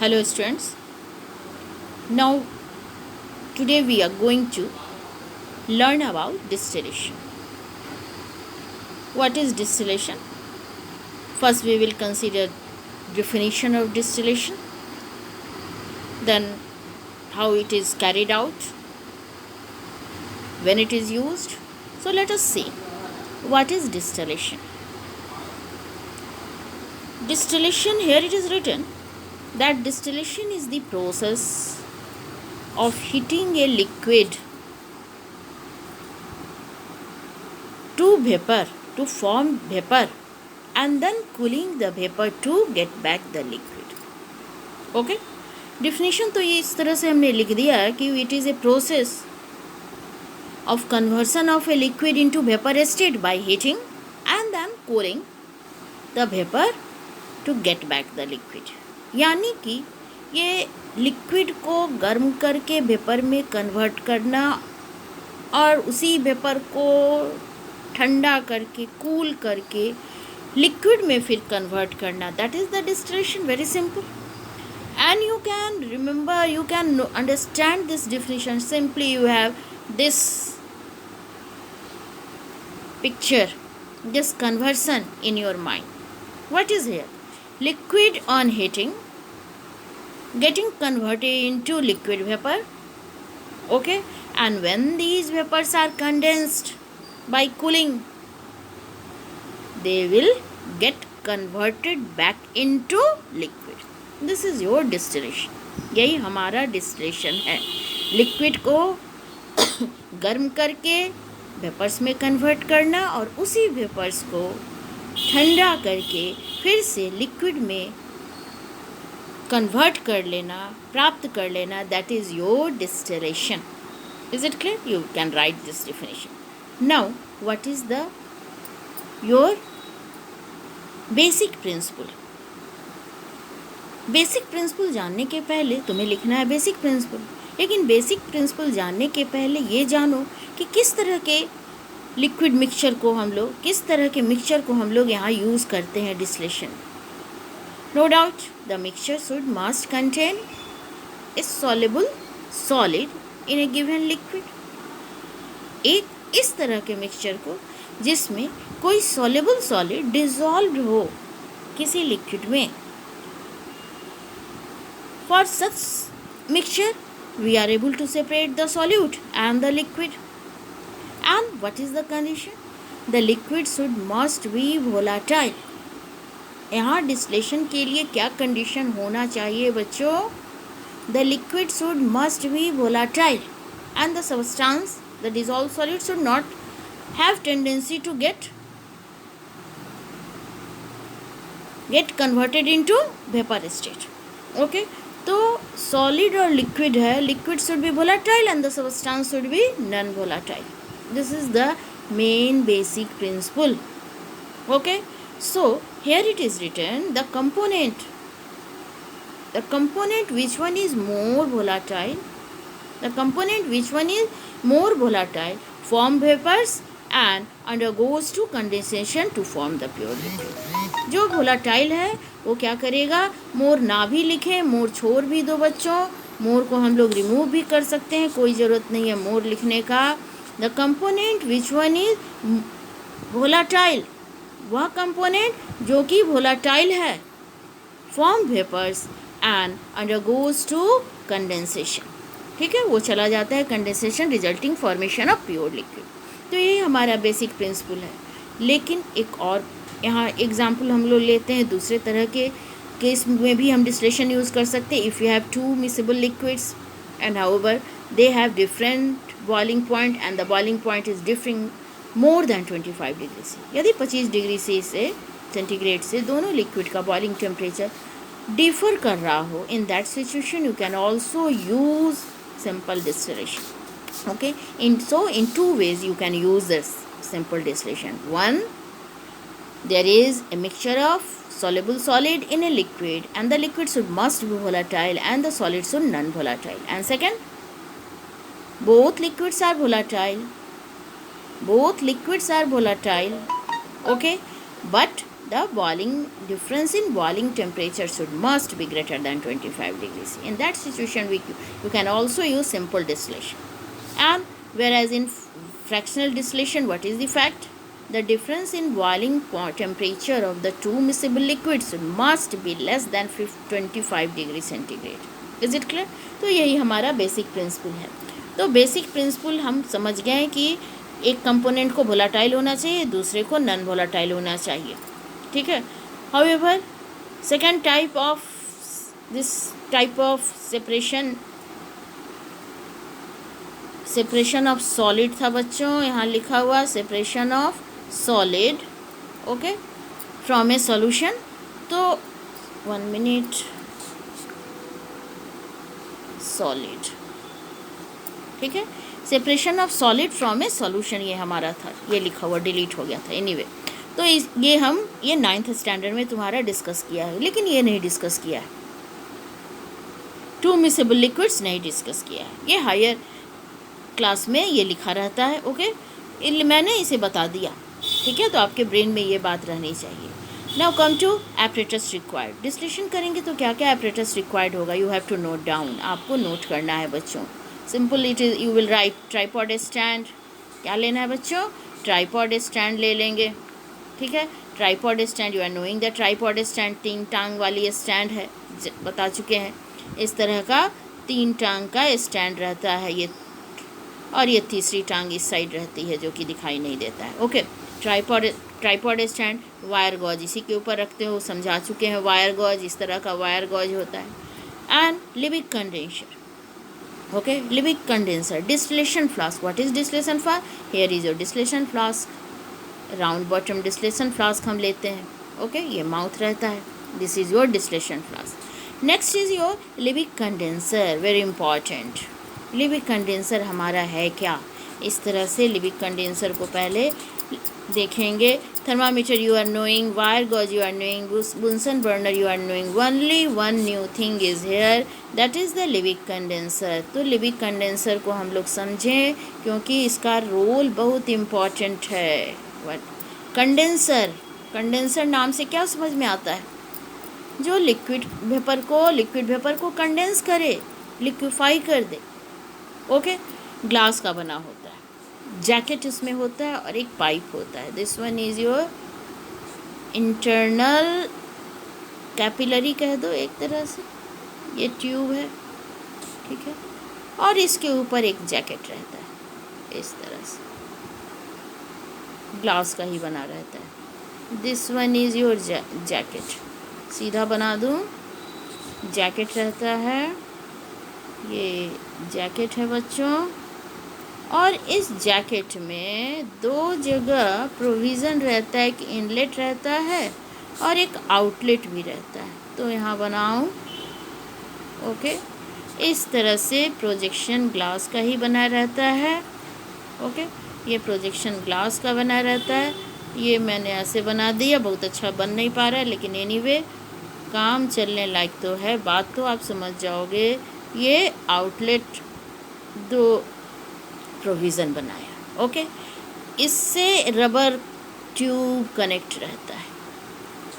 Hello students. Now today we are going to learn about distillation. What is distillation? First we will consider definition of distillation, then how it is carried out, when it is used. So let us see what is distillation. Distillation, here it is written that distillation is the process of heating a liquid to vapor, to form vapor, and then cooling the vapor to get back the liquid. Okay? Definition तो ये इस तरह से हमने लिख दिया है कि it is a process of conversion of a liquid into vapor state by heating and then cooling the vapor to get back the liquid. यानी कि ये लिक्विड को गर्म करके वेपर में कन्वर्ट करना और उसी वेपर को ठंडा करके कूल करके लिक्विड में फिर कन्वर्ट करना, that is the distillation. Very simple. And you can remember, you can understand this definition simply. You have this picture, this conversion in your mind. What is here? Liquid on heating getting converted into liquid vapor. Okay, and when these vapors are condensed by cooling, they will get converted back into liquid. This is your distillation. यही हमारा distillation है. Liquid को गर्म करके vapours में convert करना और उसी वेपर्स को ठंडा करके फिर से लिक्विड में कन्वर्ट कर लेना, प्राप्त कर लेना, that is your distillation. Is it clear? You can write this definition. Now what is the your basic principle. Basic principle जानने के पहले तुम्हें लिखना है बेसिक प्रिंसिपल. लेकिन बेसिक प्रिंसिपल जानने के पहले ये जानो कि किस तरह के लिक्विड मिक्सचर को हम लोग, किस तरह के मिक्सचर को हम लोग यहाँ यूज़ करते हैं distillation. No doubt the mixture should must contain a soluble solid in a given liquid. एक इस तरह के मिक्सचर को जिसमें कोई सॉल्युबल सॉलिड डिजॉल्व हो किसी लिक्विड में. For such mixture we are able to separate the solute and the liquid. And what is the condition? The liquid should must be volatile. यहाँ डिस्टिलेशन के लिए क्या कंडीशन होना चाहिए बच्चों? The liquid should must be volatile and the substance, the dissolved solid should not have tendency to get converted into vapor state. Okay? तो solid और liquid है. Liquid should be volatile and the substance should be non-volatile. This is the main basic principle. Okay, so here it is written the component which one is more volatile, the component which one is more volatile form vapors and undergoes to condensation to form the pure liquid. जो volatile है वो क्या करेगा? मोर ना भी लिखे, मोर छोड़ भी दो बच्चों. मोर को हम लोग रिमूव भी कर सकते हैं, कोई ज़रूरत नहीं है मोर लिखने का. The component which one is volatile, वह component जो कि volatile है, form vapors and undergoes to condensation. ठीक है, वो चला जाता है condensation resulting formation of pure liquid. तो ये हमारा बेसिक प्रिंसिपल है. लेकिन एक और यहाँ एग्जाम्पल हम लोग लेते हैं. दूसरे तरह के केस में भी हम डिस्टिलेशन यूज़ कर सकते हैं. If you have two miscible liquids and however they have different boiling point and the boiling point is differing more than 25 degree से. यदि 25 डिग्री से सेंटीग्रेड से दोनों लिक्विड का बॉइलिंग टेम्परेचर डिफर कर रहा हो, in that situation you can also use simple distillation. Okay, in two ways you can use this simple distillation. One, there is a mixture of soluble solid in a liquid and the liquid must be volatile and the solid should non-volatile. And second, both liquids are volatile, okay, but the boiling difference in boiling temperature must be greater than 25 degrees. In that situation you can also use simple distillation. And whereas in fractional distillation, what is the fact? The difference in boiling temperature of the two miscible liquids must be less than 25 degree centigrade. Is it clear? तो यही हमारा basic principle है. तो basic principle हम समझ गए कि एक कंपोनेंट को वोलाटाइल होना चाहिए, दूसरे को नॉन वोलाटाइल होना चाहिए. ठीक है. However second type of this type of separation of solid था बच्चों. यहाँ लिखा हुआ separation of solid, okay, from A solution. तो 1 मिनट. सॉलिड, ठीक है. Separation of solid from A solution ये हमारा था, ये लिखा हुआ डिलीट हो गया था. एनीवे तो ये हम 9th स्टैंडर्ड में तुम्हारा डिस्कस किया है, लेकिन ये नहीं डिस्कस किया है. टू मिसेबल लिक्विड्स नहीं डिस्कस किया है. ये हायर क्लास में ये लिखा रहता है. ओके, मैंने इसे बता दिया. ठीक है, तो आपके ब्रेन में ये बात रहनी चाहिए. Now come to apparatus required. Distillation करेंगे तो क्या क्या एपरेटस रिक्वायर्ड होगा? You have to note down. आपको नोट करना है बच्चों. Simple it is, you will write tripod stand. क्या लेना है बच्चों? ट्राइपॉड स्टैंड ले लेंगे. ठीक है, tripod stand, you are knowing the tripod stand 3 टांग वाली स्टैंड है, बता चुके हैं. इस तरह का 3 टांग का स्टैंड रहता है ये, और ये तीसरी टांग इस साइड रहती है जो कि दिखाई नहीं देता है. Okay, tripod stand. Wire gauze इसी के ऊपर रखते हो, समझा चुके हैं. वायर गॉज, इस तरह का वायर गॉज होता है. And Livik condenser. Okay, Livik condenser. Distillation flask. What is distillation flask? Here is your distillation flask. Round bottom distillation flask हम लेते हैं. ओके, ये माउथ रहता है. This is your distillation flask. Next is your Livik condenser. Very important. Livik condenser हमारा है क्या? इस तरह से लिविक कंडेंसर को पहले देखेंगे. Thermometer you are knowing, wire gauze you are knowing, Bunsen burner you are knowing. Only one new thing is here, that is the Liebig condenser. तो लिविक कंडेंसर को हम लोग समझें क्योंकि इसका रोल बहुत इम्पॉर्टेंट है. कंडेंसर. कंडेंसर नाम से क्या समझ में आता है? जो लिक्विड वेपर को कंडेंस करे, लिक्विफाई कर दे. ओके, ग्लास का बना होता है, जैकेट इसमें होता है और एक पाइप होता है. This one is your internal capillary कह दो एक तरह से. ये ट्यूब है, ठीक है, और इसके ऊपर एक जैकेट रहता है इस तरह से, ग्लास का ही बना रहता है. This one is your jacket. सीधा बना दूँ, जैकेट रहता है, ये जैकेट है बच्चों. और इस जैकेट में 2 जगह प्रोविज़न रहता है, एक इनलेट रहता है और एक आउटलेट भी रहता है. तो यहाँ बनाऊँ. ओके, इस तरह से प्रोजेक्शन ग्लास का ही बना रहता है. ओके, ये प्रोजेक्शन ग्लास का बना रहता है. ये मैंने ऐसे बना दिया, बहुत अच्छा बन नहीं पा रहा है, लेकिन एनीवे काम चलने लायक तो है. बात तो आप समझ जाओगे. ये आउटलेट 2 प्रोविज़न बनाया. ओके, इससे रबर ट्यूब कनेक्ट रहता है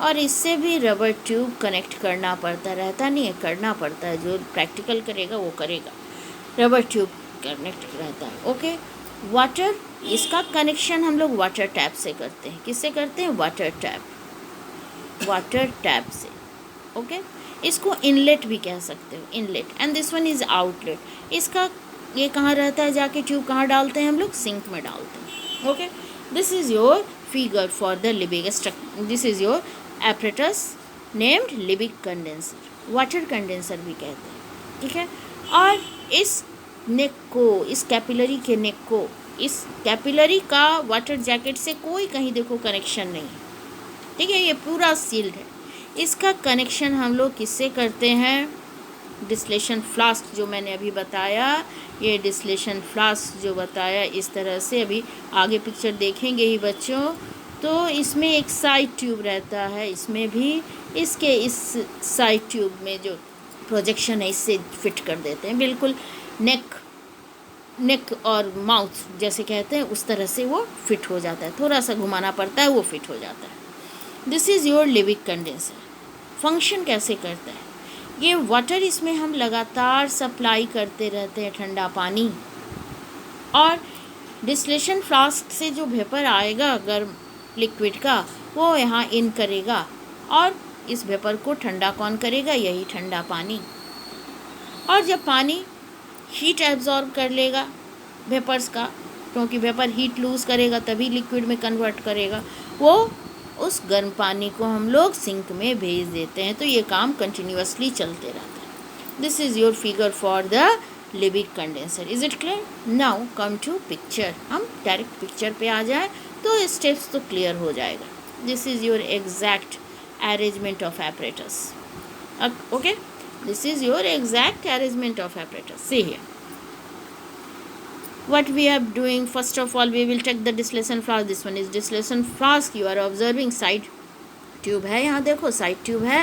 और इससे भी रबर ट्यूब कनेक्ट करना पड़ता रहता नहीं है, करना पड़ता है. जो प्रैक्टिकल करेगा वो करेगा. रबर ट्यूब कनेक्ट रहता है. Okay, water. इसका कनेक्शन हम लोग वाटर टैप से करते हैं. किससे करते हैं? वाटर टैप से. ओके, इसको इनलेट भी कह सकते हो, inlet. And this one is outlet. इसका ये कहाँ रहता है? जाके ट्यूब कहाँ डालते हैं हम लोग? सिंक में डालते हैं. Okay, this is your figure for the Livik structure. This is your apparatus named Livik condenser. Water condenser भी कहते हैं. ठीक है, और इस नेक को, इस कैपिलरी के नेक को, इस कैपिलरी का वाटर जैकेट से कोई कहीं देखो कनेक्शन नहीं है. ठीक है, ये पूरा सील्ड है. इसका कनेक्शन हम लोग किससे करते हैं? डिस्टिलेशन फ्लास्क जो मैंने अभी बताया, ये डिस्टिलेशन फ्लास्क जो बताया इस तरह से, अभी आगे पिक्चर देखेंगे ही बच्चों. तो इसमें एक साइड ट्यूब रहता है, इसमें भी इसके इस साइड ट्यूब में जो प्रोजेक्शन है इससे फिट कर देते हैं. बिल्कुल नेक और माउथ जैसे कहते हैं उस तरह से वो फिट हो जाता है. थोड़ा सा घुमाना पड़ता है, वो फिट हो जाता है. This is your Livik condenser. Function कैसे करता है? ये वाटर, इसमें हम लगातार सप्लाई करते रहते हैं ठंडा पानी, और डिस्टिलेशन फ्लास्क से जो वेपर आएगा गर्म लिक्विड का, वो यहाँ इन करेगा, और इस वेपर को ठंडा कौन करेगा? यही ठंडा पानी। और जब पानी हीट एब्जॉर्ब कर लेगा वेपर्स का, क्योंकि वेपर हीट लूज़ करेगा तभी लिक्विड में कन्वर्ट करेगा, वो उस गर्म पानी को हम लोग सिंक में भेज देते हैं। तो ये काम कंटिन्यूअसली चलते रहता है। This is your figure for the Liebig condenser. Is it clear? Now come to picture. हम डायरेक्ट पिक्चर पे आ जाए तो स्टेप्स तो क्लियर हो जाएगा। This is your exact arrangement of apparatus. Okay, this is your exact arrangement of apparatus. See here, what we are doing, first of all we will take the distillation flask. This one is distillation flask. You are observing side tube है, यहाँ देखो side tube है,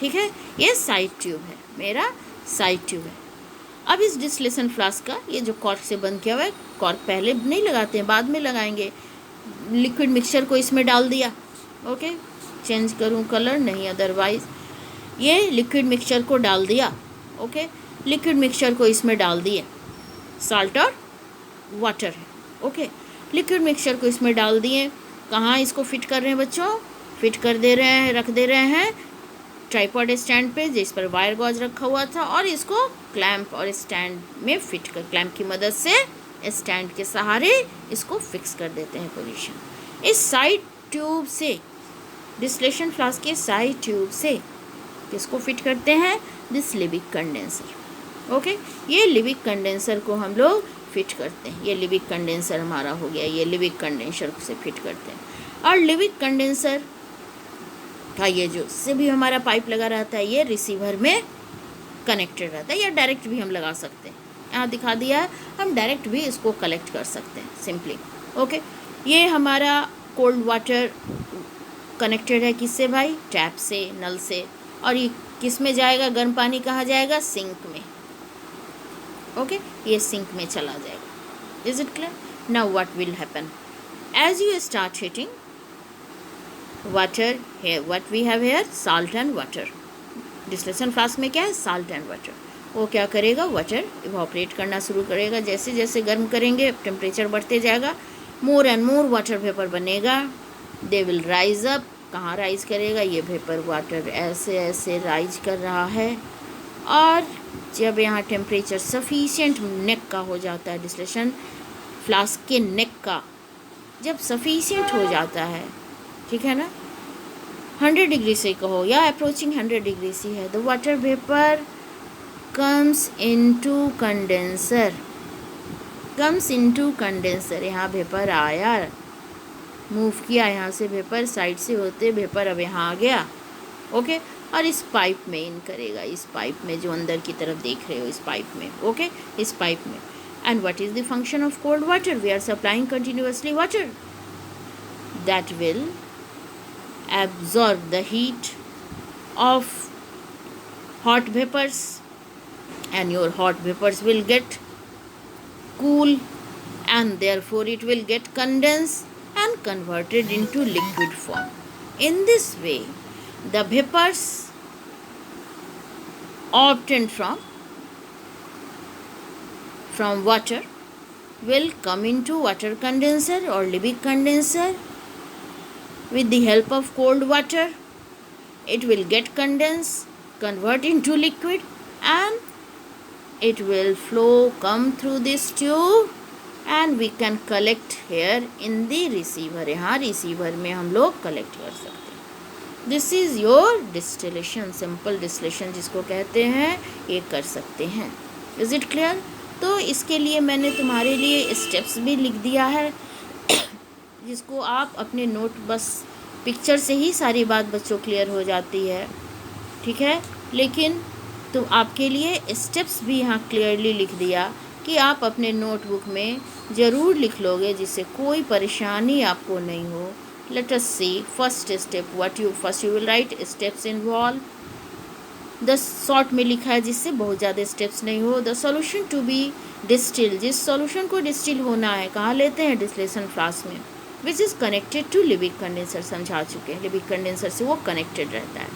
ठीक है, ये side tube है, मेरा side tube है। अब इस distillation flask का ये जो कॉर्क से बंद किया हुआ है, कॉर्क पहले नहीं लगाते हैं, बाद में लगाएंगे। लिक्विड मिक्सचर को इसमें डाल दिया, ओके, चेंज करूं कलर नहीं, अदरवाइज ये लिक्विड मिक्सचर को डाल दिया, ओके, लिक्विड मिक्सचर को इसमें डाल दिए, साल्ट और वाटर है, ओके, लिक्विड मिक्सचर को इसमें डाल दिए। कहाँ इसको फिट कर रहे हैं बच्चों? फिट कर दे रहे हैं, रख दे रहे हैं ट्राइपॉड स्टैंड पे, जिस पर वायर गॉज रखा हुआ था, और इसको क्लैंप और स्टैंड में फिट कर, क्लैंप की मदद से स्टैंड के सहारे इसको फिक्स कर देते हैं पोजीशन। इस साइड ट्यूब से, डिस्टिलेशन फ्लास्क के साइड ट्यूब से किसको फिट करते हैं? This Livik condenser, okay. ये लिविक कंडेंसर को हम लोग फिट करते हैं। ये लिविक कंडेंसर हमारा हो गया, ये लिविक कंडेंसर से फिट करते हैं। और लिविक कंडेंसर का ये जो से भी हमारा पाइप लगा रहता है, ये रिसीवर में कनेक्टेड रहता है, या डायरेक्ट भी हम लगा सकते हैं। यहाँ दिखा दिया है, हम डायरेक्ट भी इसको कलेक्ट कर सकते हैं सिंपली, ओके। ये हमारा कोल्ड वाटर कनेक्टेड है किससे भाई? टैप से, नल से। और ये किस में जाएगा? गर्म पानी कहाँ जाएगा? सिंक में, ओके, ये सिंक में चला जाएगा। Is it clear? Now what will happen as you start heating water? है what we have here? Salt and water. Distillation flask में क्या है? Salt and water. वो क्या करेगा? वाटर इवॉपरेट करना शुरू करेगा। जैसे जैसे गर्म करेंगे टेम्परेचर बढ़ते जाएगा, more and more water vapour बनेगा। They will rise up. कहाँ राइज करेगा? ये वेपर वाटर ऐसे ऐसे राइज कर रहा है। और जब यहाँ टेम्परेचर सफिशिएंट नेक का हो जाता है, डिस्टिलेशन फ्लास्क के नेक का जब सफिशिएंट हो जाता है, ठीक है ना, 100 डिग्री से कहो या अप्रोचिंग 100 डिग्री से है, the water vapour comes into condenser. Comes into condenser, यहाँ वेपर आया, मूव किया यहाँ से वेपर, साइड से होते वेपर अब यहाँ आ गया, ओके। और इस पाइप में इन करेगा, इस पाइप में जो अंदर की तरफ देख रहे हो, इस पाइप में, ओके, इस पाइप में। And what is the function of cold water? We are supplying continuously water that will absorb the heat of hot vapors, and your hot vapors will get cool, and therefore it will get condensed and converted into liquid form. In this way, the vapors obtained from water will come into water condenser or Liebig condenser. With the help of cold water, it will get condensed, convert into liquid, and it will flow, come through this tube, and we can collect here in the receiver. यहाँ receiver में हम लोग collect कर सकते हैं। This is your distillation, simple distillation जिसको कहते हैं, ये कर सकते हैं। Is it clear? तो इसके लिए मैंने तुम्हारे लिए steps भी लिख दिया है, जिसको आप अपने नोट, बस पिक्चर से ही सारी बात बच्चों क्लियर हो जाती है, ठीक है। लेकिन तो आपके लिए स्टेप्स भी यहाँ क्लियरली लिख दिया कि आप अपने नोटबुक में ज़रूर लिख लोगे, जिससे कोई परेशानी आपको नहीं हो। Let us see first step what you first you will write steps involve. The short में लिखा है जिससे बहुत ज़्यादा स्टेप्स नहीं हो। The solution to be distil, जिस सॉल्यूशन को डिस्टिल होना है कहाँ लेते हैं? डिस्टिलेशन फ्लास्क में। Which is connected to Liebig condenser, समझा चुके हैं, लिविक कंडेंसर से वो कनेक्टेड रहता है।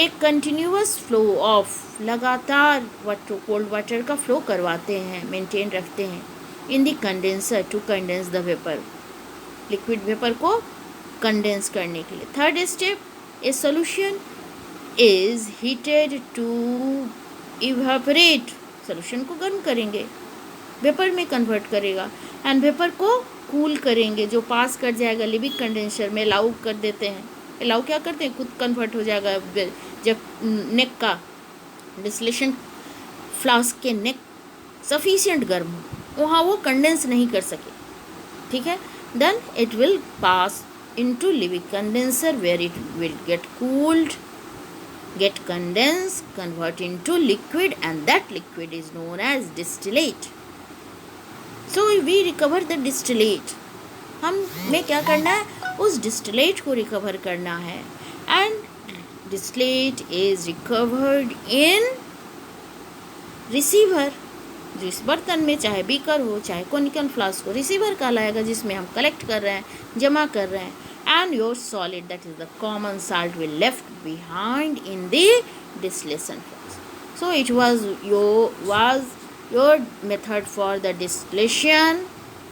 एक कंटिन्यूअस फ्लो ऑफ, लगातार वाटर, कोल्ड वाटर का फ्लो करवाते हैं, मेंटेन रखते हैं in the condenser to condense the vapour, liquid vapour को कंडेंस करने के लिए। Third step, a solution is heated to evaporate, solution को गर्म करेंगे, वेपर में कन्वर्ट करेगा, एंड वेपर को कूल करेंगे, जो पास कर जाएगा लिविक कंडेंसर में, अलाउ कर देते हैं, अलाउ क्या करते हैं, खुद कन्वर्ट हो जाएगा। जब नेक का डिस्टिलेशन फ्लास्क के नेक सफिशिएंट गर्म हो, वहाँ वो कंडेंस नहीं कर सके, ठीक है, then it will pass into liquid condenser where it will get cooled, get condensed, convert into liquid, and that liquid is known as distillate. So we recover the distillate. हमें क्या करना है, उस distillate को recover करना है, and distillate is recovered in receiver, जिस बर्तन में, चाहे बीकर हो चाहे कोनिकल फ्लास्क हो, रिसीवर कहलाएगा, जिसमें हम कलेक्ट कर रहे हैं, जमा कर रहे हैं, and your solid, that is the common salt, will left behind in the distillation process. So it was your method for the distillation.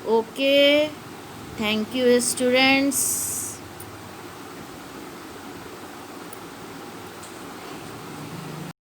Okay, thank you students.